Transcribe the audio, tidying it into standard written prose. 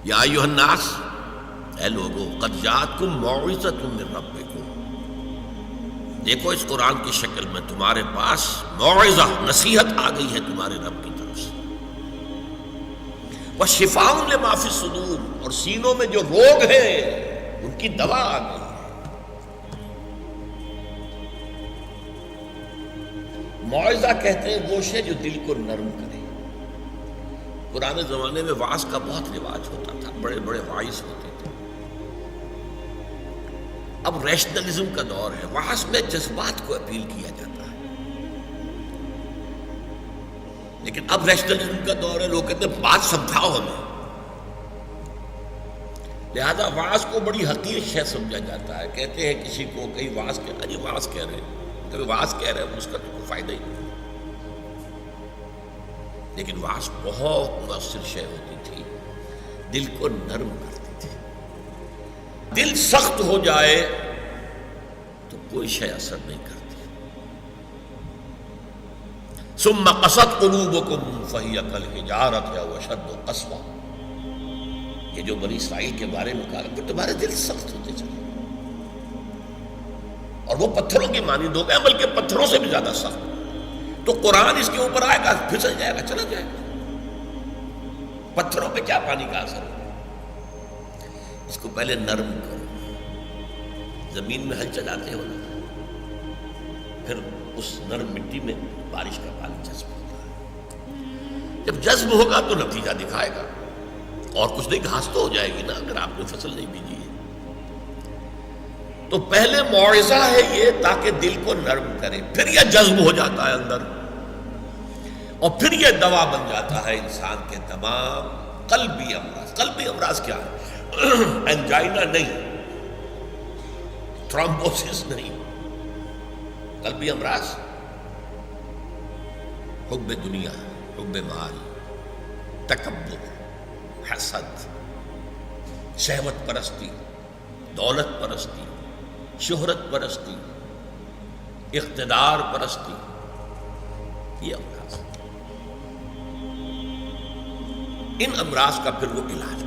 یا ایھا الناس، اے لوگو، قد جاءتکم موعظۃ من ربکم، دیکھو اس قرآن کی شکل میں تمہارے پاس موعظہ، نصیحت آ گئی ہے تمہارے رب کی طرف سے، وشفاء لما فی الصدور، اور سینوں میں جو روگ ہیں ان کی دوا آ گئی ہے۔ موعظہ کہتے ہیں وہ شے جو دل کو نرم کرے۔ پرانے زمانے میں وعظ کا بہت رواج ہوتا تھا، بڑے بڑے واعظ ہوتے تھے۔ اب ریشنلزم کا دور ہے، وعظ میں جذبات کو اپیل کیا جاتا ہے، لیکن اب ریشنلزم کا دور ہے، لوگ کہتے ہیں بات سمجھاؤ ہمیں، لہذا وعظ کو بڑی حقیر شے سمجھا جاتا ہے۔ کہتے ہیں کسی کو کئی وعظ کہہ رہے، وعظ کہہ رہے ہیں، کبھی وعظ کہہ رہے ہیں، اس کا تو کوئی فائدہ ہی نہیں، لیکن وعظ بہت مؤثر شے ہوتی تھی، دل کو نرم کرتی تھی۔ دل سخت ہو جائے تو کوئی شے اثر نہیں کرتی۔ ثم قست قلوبکم فہی کالحجارۃ او اشد قسوۃ، یہ جو بنی اسرائیل کے بارے میں کہا کہ تمہارے دل سخت ہوتے چلے اور وہ پتھروں کی مانند ہو گئے، بلکہ پتھروں سے بھی زیادہ سخت۔ تو قرآن اس کے اوپر آئے گا، پھسل جائے گا، چلا جائے گا۔ پتھروں پہ کیا پانی کا اثر ہوگا؟ اس کو پہلے نرم کرو، زمین میں ہل چلاتے ہو نا، پھر اس نرم مٹی میں بارش کا پانی جذب ہوتا ہے، جب جذب ہوگا تو نتیجہ دکھائے گا، اور کچھ نہیں، گھاس تو ہو جائے گی نا اگر آپ نے فصل نہیں بیجی ہے۔ تو پہلے موعظہ ہے یہ تاکہ دل کو نرم کرے، پھر یہ جذب ہو جاتا ہے اندر، اور پھر یہ دوا بن جاتا ہے انسان کے تمام قلبی امراض۔ قلبی امراض کیا ہے؟ انجائنا نہیں، تھرومبوسس نہیں، قلبی امراض حب دنیا، حب مال، تکبر، حسد، شہوت پرستی، دولت پرستی، شہرت پرستی، اقتدار پرستی، یہ امراض، ان امراض کا پھر وہ علاج